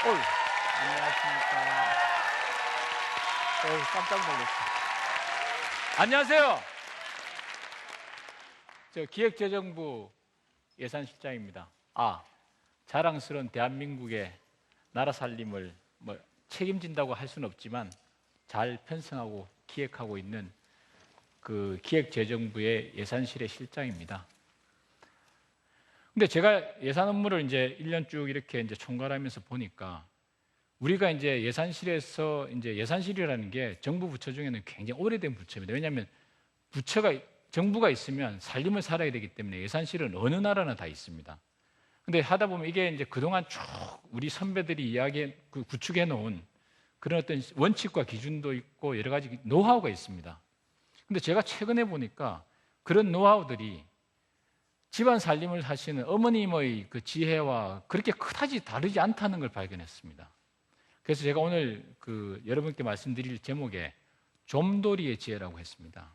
안녕하십니까. 깜짝 놀랐어요. 안녕하세요. 저 기획재정부 예산실장입니다. 자랑스러운 대한민국의 나라 살림을 책임진다고 할 수는 없지만 잘 편성하고 기획하고 있는 그 기획재정부의 예산실의 실장입니다. 근데 제가 예산 업무를 이제 1년 쭉 이렇게 이제 총괄하면서 보니까 우리가 이제 예산실에서 이제 예산실이라는 게 정부 부처 중에는 굉장히 오래된 부처입니다. 왜냐하면 정부가 있으면 살림을 살아야 되기 때문에 예산실은 어느 나라나 다 있습니다. 근데 하다 보면 이게 이제 그동안 쭉 우리 선배들이 구축해 놓은 그런 어떤 원칙과 기준도 있고 여러 가지 노하우가 있습니다. 근데 제가 최근에 보니까 그런 노하우들이 집안 살림을 하시는 어머님의 그 지혜와 그렇게 그다지 다르지 않다는 걸 발견했습니다. 그래서 제가 오늘 여러분께 말씀드릴 제목에 좀돌이의 지혜라고 했습니다.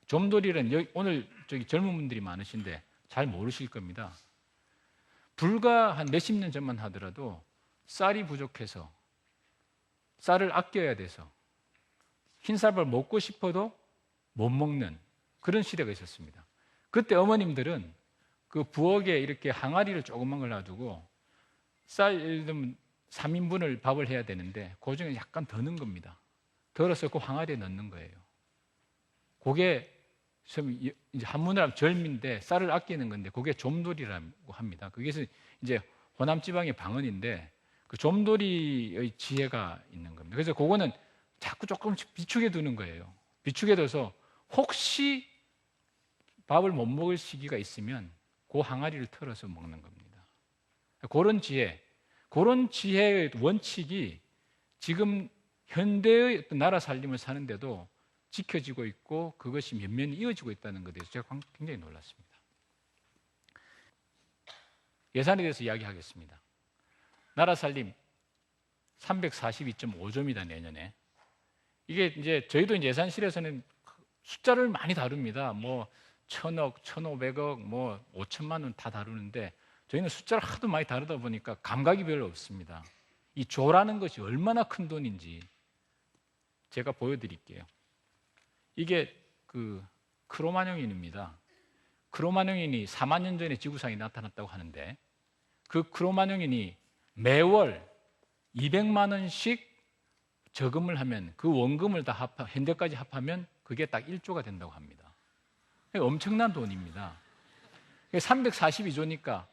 좀돌이는 오늘 젊은 분들이 많으신데 잘 모르실 겁니다. 불과 한 몇십 년 전만 하더라도 쌀이 부족해서 쌀을 아껴야 돼서 흰쌀밥 먹고 싶어도 못 먹는 그런 시대가 있었습니다. 그때 어머님들은 그 부엌에 이렇게 항아리를 조그만 걸 놔두고 예를 들면 3인분을 밥을 해야 되는데 그 중에 약간 더 넣은 겁니다. 덜어서 그 항아리에 넣는 거예요. 그게 이제 한문으로 하면 절미인데 쌀을 아끼는 건데 그게 좀돌이라고 합니다. 그게 이제 호남 지방의 방언인데 그 좀돌이의 지혜가 있는 겁니다. 그래서 그거는 자꾸 조금씩 비축해 두는 거예요. 비축해 둬서 혹시 밥을 못 먹을 시기가 있으면 그 항아리를 털어서 먹는 겁니다. 그런 지혜의 원칙이 지금 현대의 어떤 나라 살림을 사는데도 지켜지고 있고 그것이 면면이 이어지고 있다는 것에 대해서 제가 굉장히 놀랐습니다. 예산에 대해서 이야기하겠습니다. 나라 살림 342.5조입니다, 내년에. 이게 이제 저희도 이제 예산실에서는 숫자를 많이 다룹니다. 1,000억, 1,500억, 5천만 원 다 다루는데 저희는 숫자를 하도 많이 다루다 보니까 감각이 별로 없습니다. 이 조라는 것이 얼마나 큰 돈인지 제가 보여드릴게요. 이게 크로마뇽인입니다. 크로마뇽인이 4만 년 전에 지구상에 나타났다고 하는데 그 크로마뇽인이 매월 200만 원씩 저금을 하면 그 원금을 다 현대까지 합하면 그게 딱 1조가 된다고 합니다. 엄청난 돈입니다. 342조니까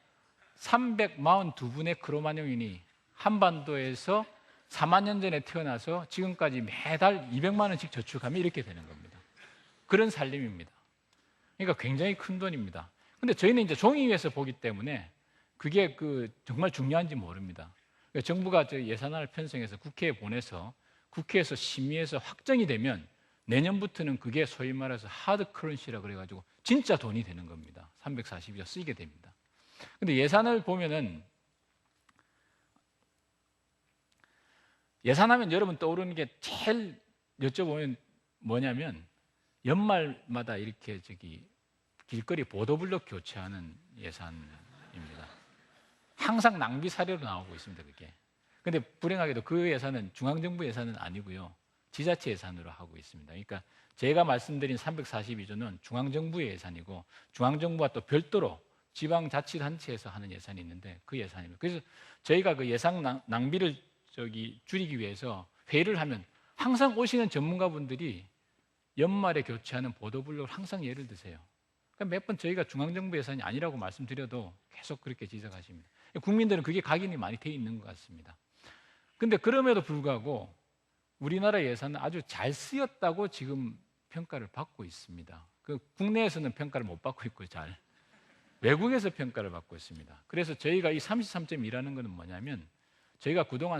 342분의 크로마뇽인이 한반도에서 4만 년 전에 태어나서 지금까지 매달 200만 원씩 저축하면 이렇게 되는 겁니다. 그런 살림입니다. 그러니까 굉장히 큰 돈입니다. 근데 저희는 이제 종이 위에서 보기 때문에 그게 정말 중요한지 모릅니다. 그러니까 정부가 예산안을 편성해서 국회에 보내서 국회에서 심의해서 확정이 되면 내년부터는 그게 소위 말해서 하드 커런시라 그래가지고 진짜 돈이 되는 겁니다. 342조 쓰이게 됩니다. 근데 예산을 보면은 예산하면 여러분 떠오르는 게 제일 여쭤보면 뭐냐면 연말마다 이렇게 길거리 보도블록 교체하는 예산입니다. 항상 낭비 사례로 나오고 있습니다, 그게. 근데 불행하게도 그 예산은 중앙정부 예산은 아니고요. 지자체 예산으로 하고 있습니다. 그러니까 제가 말씀드린 342조는 중앙정부의 예산이고 중앙정부와 또 별도로 지방자치단체에서 하는 예산이 있는데 그 예산입니다. 그래서 저희가 그 예산 낭비를 줄이기 위해서 회의를 하면 항상 오시는 전문가분들이 연말에 교체하는 보도블록을 항상 예를 드세요. 그러니까 몇 번 저희가 중앙정부 예산이 아니라고 말씀드려도 계속 그렇게 지적하십니다. 국민들은 그게 각인이 많이 돼 있는 것 같습니다. 근데 그럼에도 불구하고 우리나라 예산은 아주 잘 쓰였다고 지금 평가를 받고 있습니다. 국내에서는 평가를 못 받고 있고 외국에서 평가를 받고 있습니다. 그래서 저희가 이 33.2라는 것은 뭐냐면 저희가 그동안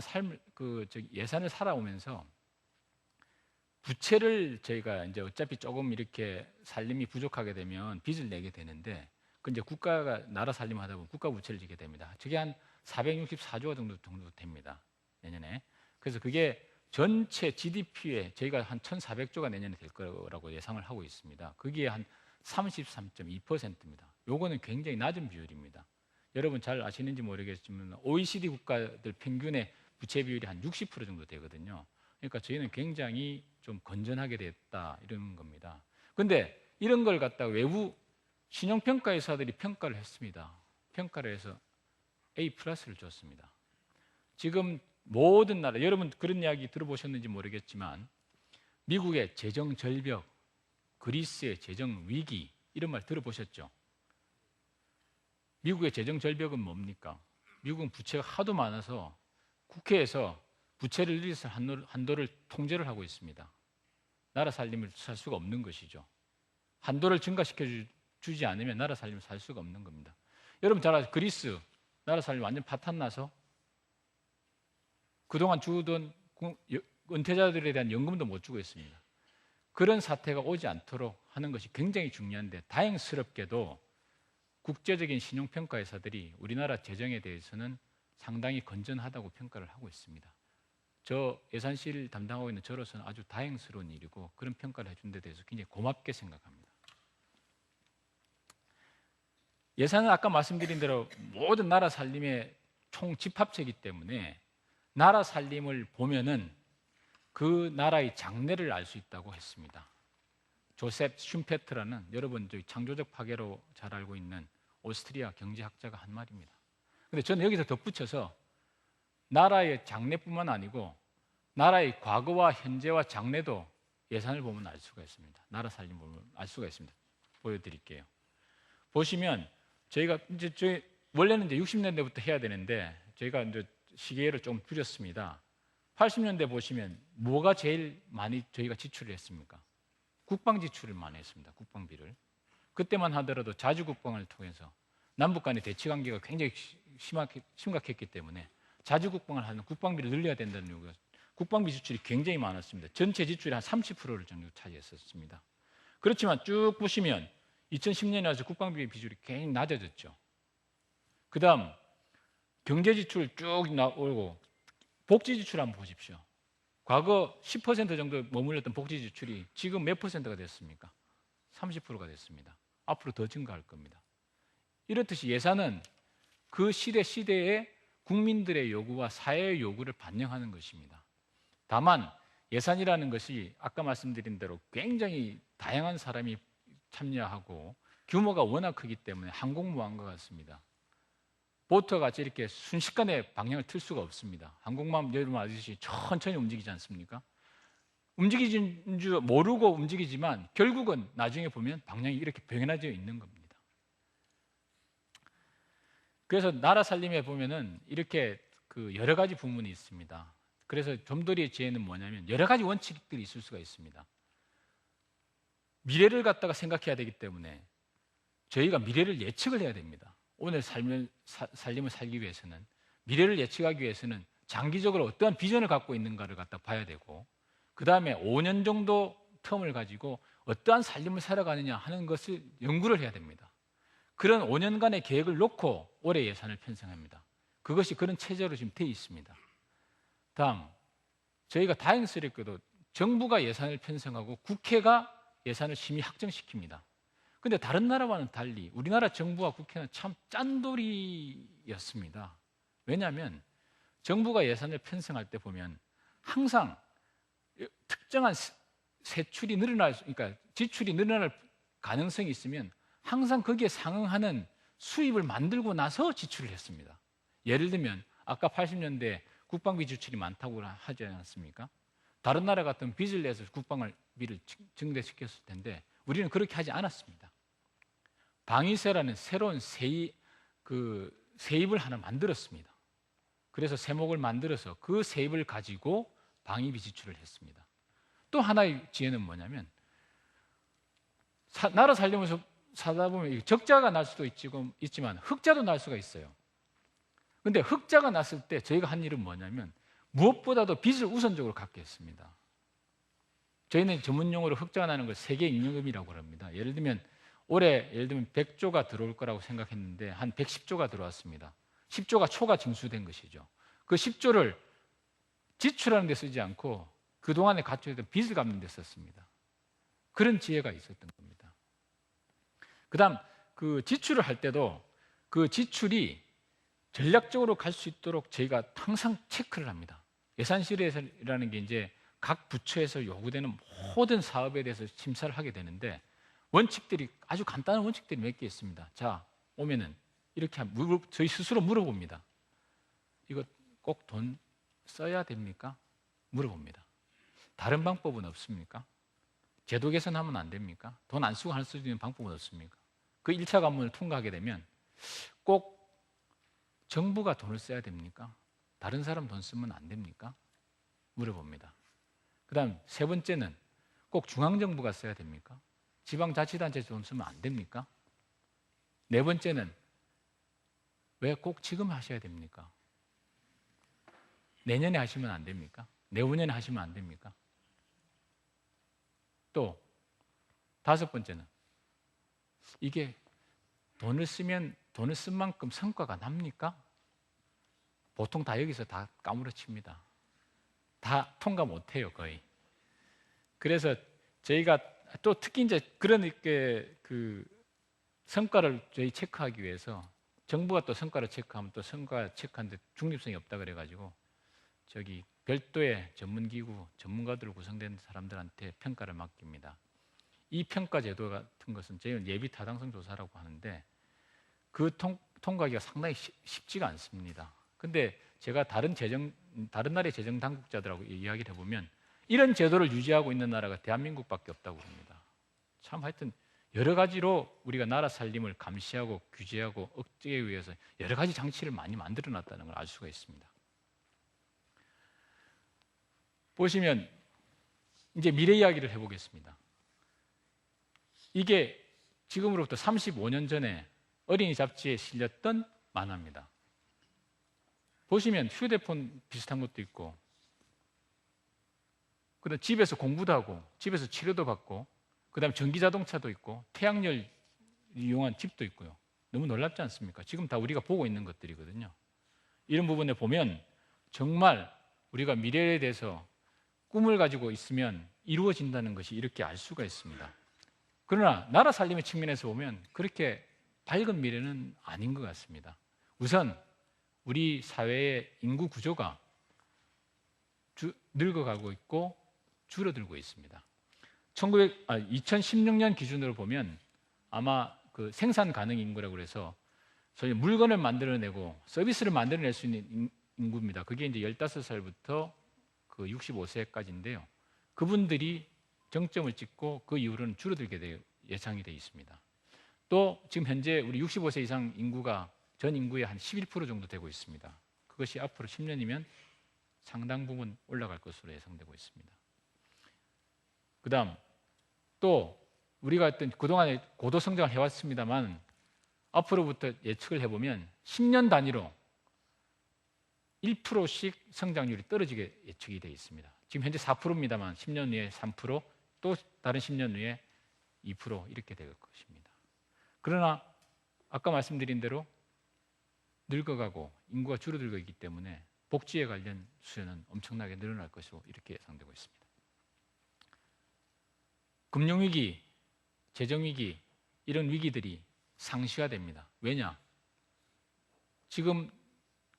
예산을 살아오면서 부채를 저희가 이제 어차피 조금 이렇게 살림이 부족하게 되면 빚을 내게 되는데 이제 국가가 나라 살림하다 보면 국가 부채를 지게 됩니다. 저게 한 464조 정도 됩니다. 내년에. 그래서 그게 전체 GDP에 저희가 한 1,400조가 내년에 될 거라고 예상을 하고 있습니다. 그게 한 33.2%입니다. 요거는 굉장히 낮은 비율입니다. 여러분 잘 아시는지 모르겠지만 OECD 국가들 평균의 부채 비율이 한 60% 정도 되거든요. 그러니까 저희는 굉장히 좀 건전하게 됐다 이런 겁니다. 그런데 이런 걸 갖다가 외부 신용평가회사들이 평가를 했습니다. 평가를 해서 A+를 줬습니다. 지금 모든 나라, 여러분 그런 이야기 들어보셨는지 모르겠지만 미국의 재정 절벽, 그리스의 재정 위기 이런 말 들어보셨죠? 미국의 재정 절벽은 뭡니까? 미국은 부채가 하도 많아서 국회에서 부채를 늘려서 한도를 통제를 하고 있습니다. 나라 살림을 살 수가 없는 것이죠. 한도를 증가시켜 주지 않으면 나라 살림을 살 수가 없는 겁니다. 여러분 잘 아시죠? 그리스 나라 살림 완전 파탄나서 그동안 주던 은퇴자들에 대한 연금도 못 주고 있습니다. 그런 사태가 오지 않도록 하는 것이 굉장히 중요한데 다행스럽게도 국제적인 신용평가회사들이 우리나라 재정에 대해서는 상당히 건전하다고 평가를 하고 있습니다. 저 예산실 담당하고 있는 저로서는 아주 다행스러운 일이고 그런 평가를 해준 데 대해서 굉장히 고맙게 생각합니다. 예산은 아까 말씀드린 대로 모든 나라 살림의 총 집합체이기 때문에 나라 살림을 보면은 그 나라의 장래를 알 수 있다고 했습니다. 조셉 슌페트라는 여러분 저희 창조적 파괴로 잘 알고 있는 오스트리아 경제학자가 한 말입니다. 그런데 저는 여기서 덧붙여서 나라의 장래뿐만 아니고 나라의 과거와 현재와 장래도 예산을 보면 알 수가 있습니다. 나라 살림 보면 알 수가 있습니다. 보여드릴게요. 보시면 저희가 이제 원래는 이제 60년대부터 해야 되는데 저희가 이제 시계를 좀 줄였습니다. 80년대 보시면 뭐가 제일 많이 저희가 지출을 했습니까? 국방 지출을 많이 했습니다. 국방비를. 그때만 하더라도 자주국방을 통해서 남북 간의 대치 관계가 굉장히 심각했기 때문에 자주국방을 하는 국방비를 늘려야 된다는 이유가 국방비 지출이 굉장히 많았습니다. 전체 지출의 한 30%를 정도 차지했었습니다. 그렇지만 쭉 보시면 2010년에 와서 국방비 비율이 굉장히 낮아졌죠. 그 다음 경제 지출 쭉 나오고 복지 지출 한번 보십시오. 과거 10% 정도 머물렀던 복지 지출이 지금 몇 %가 됐습니까? 30%가 됐습니다. 앞으로 더 증가할 겁니다. 이렇듯이 예산은 그 시대의 국민들의 요구와 사회의 요구를 반영하는 것입니다. 다만 예산이라는 것이 아까 말씀드린 대로 굉장히 다양한 사람이 참여하고 규모가 워낙 크기 때문에 항공모함과 같습니다. 보트와 같이 이렇게 순식간에 방향을 틀 수가 없습니다. 항공모함 여러분 아시듯이 천천히 움직이지 않습니까? 움직이진 줄 모르고 움직이지만 결국은 나중에 보면 방향이 이렇게 변화되어 있는 겁니다. 그래서 나라 살림에 보면은 이렇게 그 여러 가지 부문이 있습니다. 그래서 좀더리의 지혜는 뭐냐면 여러 가지 원칙들이 있을 수가 있습니다. 미래를 갖다가 생각해야 되기 때문에 저희가 미래를 예측을 해야 됩니다. 오늘 살림을 살기 위해서는 미래를 예측하기 위해서는 장기적으로 어떠한 비전을 갖고 있는가를 갖다 봐야 되고 그 다음에 5년 정도 텀을 가지고 어떠한 살림을 살아가느냐 하는 것을 연구를 해야 됩니다. 그런 5년간의 계획을 놓고 올해 예산을 편성합니다. 그것이 그런 체제로 지금 되어 있습니다. 다음, 저희가 다행스럽게도 정부가 예산을 편성하고 국회가 예산을 심의 확정시킵니다. 그런데 다른 나라와는 달리 우리나라 정부와 국회는 참 짠돌이였습니다. 왜냐하면 정부가 예산을 편성할 때 보면 항상 특정한 세출이 그러니까 지출이 늘어날 가능성이 있으면 항상 거기에 상응하는 수입을 만들고 나서 지출을 했습니다. 예를 들면 아까 80년대 국방비 지출이 많다고 하지 않았습니까? 다른 나라 같은 빚을 내서 국방비를 증대시켰을 텐데 우리는 그렇게 하지 않았습니다. 방위세라는 새로운 세입을 하나 만들었습니다. 그래서 세목을 만들어서 그 세입을 가지고 방위비 지출을 했습니다. 또 하나의 지혜는 뭐냐면 나라 살려면서 사다 보면 적자가 날 수도 있지만 흑자도 날 수가 있어요. 그런데 흑자가 났을 때 저희가 한 일은 뭐냐면 무엇보다도 빚을 우선적으로 갚게 했습니다. 저희는 전문 용어로 흑자가 나는 걸 세계 잉여금이라고 합니다. 예를 들면 올해 100조가 들어올 거라고 생각했는데 한 110조가 들어왔습니다. 10조가 초과 징수된 것이죠. 그 10조를 지출하는 데 쓰지 않고 그동안에 갖춰 있던 빚을 갚는 데 썼습니다. 그런 지혜가 있었던 겁니다. 그 다음 그 지출을 할 때도 그 지출이 전략적으로 갈 수 있도록 저희가 항상 체크를 합니다. 예산실이라는 게 이제 각 부처에서 요구되는 모든 사업에 대해서 심사를 하게 되는데 원칙들이 아주 간단한 원칙들이 몇 개 있습니다. 자, 오면은 이렇게 저희 스스로 물어봅니다. 이거 꼭 돈 써야 됩니까? 물어봅니다. 다른 방법은 없습니까? 제도 개선하면 안 됩니까? 돈 안 쓰고 할 수 있는 방법은 없습니까? 그 1차 관문을 통과하게 되면 꼭 정부가 돈을 써야 됩니까? 다른 사람 돈 쓰면 안 됩니까? 물어봅니다. 그 다음 세 번째는 꼭 중앙정부가 써야 됩니까? 지방자치단체 돈 쓰면 안 됩니까? 네 번째는 왜 꼭 지금 하셔야 됩니까? 내년에 하시면 안 됩니까? 내후년에 하시면 안 됩니까? 또 다섯 번째는 이게 돈을 쓰면 돈을 쓴 만큼 성과가 납니까? 보통 다 여기서 다 까무러칩니다. 다 통과 못해요, 거의. 그래서 저희가 또 특히 이제 그런 그 성과를 저희 체크하기 위해서 정부가 또 성과를 체크하면 또 성과 체크하는데 중립성이 없다 그래가지고 저기 별도의 전문기구, 전문가들로 구성된 사람들한테 평가를 맡깁니다. 이 평가 제도 같은 것은 저희는 예비 타당성 조사라고 하는데 그 통과하기가 상당히 쉽지가 않습니다. 근데 제가 다른 나라의 재정 당국자들하고 이야기를 해보면 이런 제도를 유지하고 있는 나라가 대한민국밖에 없다고 합니다. 참 하여튼 여러 가지로 우리가 나라 살림을 감시하고 규제하고 억제하기 위해서 여러 가지 장치를 많이 만들어 놨다는 걸 알 수가 있습니다. 보시면 이제 미래 이야기를 해보겠습니다. 이게 지금으로부터 35년 전에 어린이 잡지에 실렸던 만화입니다. 보시면 휴대폰 비슷한 것도 있고 그다음 집에서 공부도 하고 집에서 치료도 받고 그다음 전기자동차도 있고 태양열 이용한 집도 있고요. 너무 놀랍지 않습니까? 지금 다 우리가 보고 있는 것들이거든요. 이런 부분에 보면 정말 우리가 미래에 대해서 꿈을 가지고 있으면 이루어진다는 것이 이렇게 알 수가 있습니다. 그러나 나라 살림의 측면에서 보면 그렇게 밝은 미래는 아닌 것 같습니다. 우선 우리 사회의 인구 구조가 늙어가고 있고 줄어들고 있습니다. 2016년 기준으로 보면 아마 그 생산 가능 인구라고 해서 저희 물건을 만들어내고 서비스를 만들어낼 수 있는 인구입니다. 그게 이제 15살부터 그 65세까지인데요. 그분들이 정점을 찍고 그 이후로는 줄어들게 예상이 되어 있습니다. 또 지금 현재 우리 65세 이상 인구가 전 인구의 한 11% 정도 되고 있습니다. 그것이 앞으로 10년이면 상당 부분 올라갈 것으로 예상되고 있습니다. 그 다음 또 우리가 어떤 그동안에 고도 성장을 해왔습니다만 앞으로부터 예측을 해보면 10년 단위로 1%씩 성장률이 떨어지게 예측이 되어 있습니다. 지금 현재 4%입니다만 10년 후에 3%, 또 다른 10년 후에 2% 이렇게 될 것입니다. 그러나 아까 말씀드린 대로 늙어가고 인구가 줄어들고 있기 때문에 복지에 관련 수요는 엄청나게 늘어날 것으로 이렇게 예상되고 있습니다. 금융위기, 재정위기 이런 위기들이 상시화됩니다. 왜냐? 지금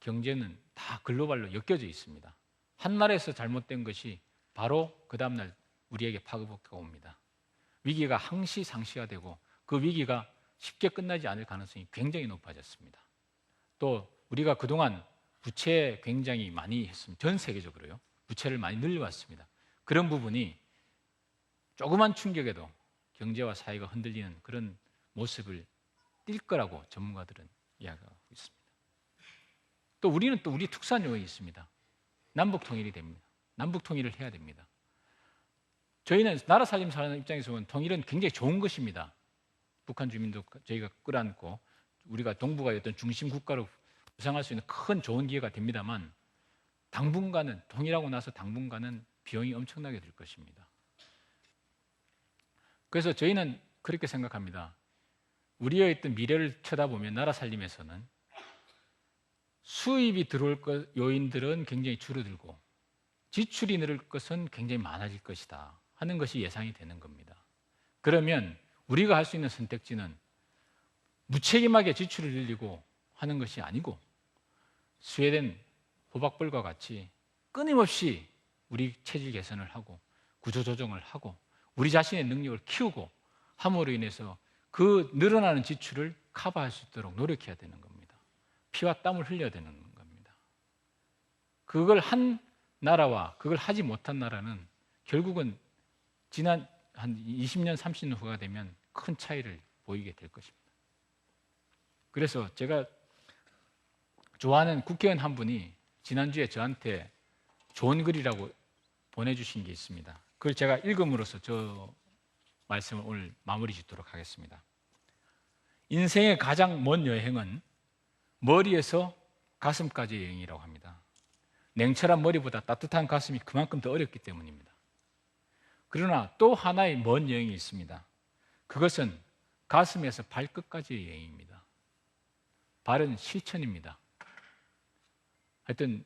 경제는 다 글로벌로 엮여져 있습니다. 한 나라에서 잘못된 것이 바로 그 다음날 우리에게 파급효과가 옵니다. 위기가 항시 상시화되고 그 위기가 쉽게 끝나지 않을 가능성이 굉장히 높아졌습니다. 또 우리가 그동안 부채 굉장히 많이 했습니다. 전 세계적으로요. 부채를 많이 늘려왔습니다. 그런 부분이 조그만 충격에도 경제와 사회가 흔들리는 그런 모습을 띌 거라고 전문가들은 이야기하고 있습니다. 또 우리는 또 우리 특수한 요인이 있습니다. 남북 통일이 됩니다. 남북 통일을 해야 됩니다. 저희는 나라 살림 사는 입장에서 보면 통일은 굉장히 좋은 것입니다. 북한 주민도 저희가 끌어안고 우리가 동북아 어떤 중심 국가로 구상할 수 있는 큰 좋은 기회가 됩니다만 당분간은 통일하고 나서 당분간은 비용이 엄청나게 들 것입니다. 그래서 저희는 그렇게 생각합니다. 우리의 어떤 미래를 쳐다보면 나라 살림에서는 수입이 들어올 요인들은 굉장히 줄어들고 지출이 늘을 것은 굉장히 많아질 것이다 하는 것이 예상이 되는 겁니다. 그러면 우리가 할 수 있는 선택지는 무책임하게 지출을 늘리고 하는 것이 아니고 스웨덴 호박벌과 같이 끊임없이 우리 체질 개선을 하고 구조조정을 하고 우리 자신의 능력을 키우고 함으로 인해서 그 늘어나는 지출을 커버할 수 있도록 노력해야 되는 겁니다. 피와 땀을 흘려야 되는 겁니다. 그걸 한 나라와 그걸 하지 못한 나라는 결국은 지난 한 20년, 30년 후가 되면 큰 차이를 보이게 될 것입니다. 그래서 제가 좋아하는 국회의원 한 분이 지난주에 저한테 좋은 글이라고 보내주신 게 있습니다. 그걸 제가 읽음으로써 저 말씀을 오늘 마무리 짓도록 하겠습니다. 인생의 가장 먼 여행은 머리에서 가슴까지의 여행이라고 합니다. 냉철한 머리보다 따뜻한 가슴이 그만큼 더 어렵기 때문입니다. 그러나 또 하나의 먼 여행이 있습니다. 그것은 가슴에서 발끝까지의 여행입니다. 발은 실천입니다. 하여튼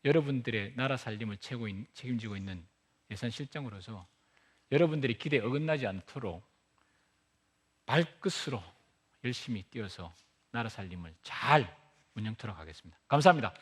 여러분들의 나라 살림을 책임지고 있는 예산실장으로서 여러분들이 기대에 어긋나지 않도록 발끝으로 열심히 뛰어서 나라 살림을 잘 운영토록 하겠습니다. 감사합니다.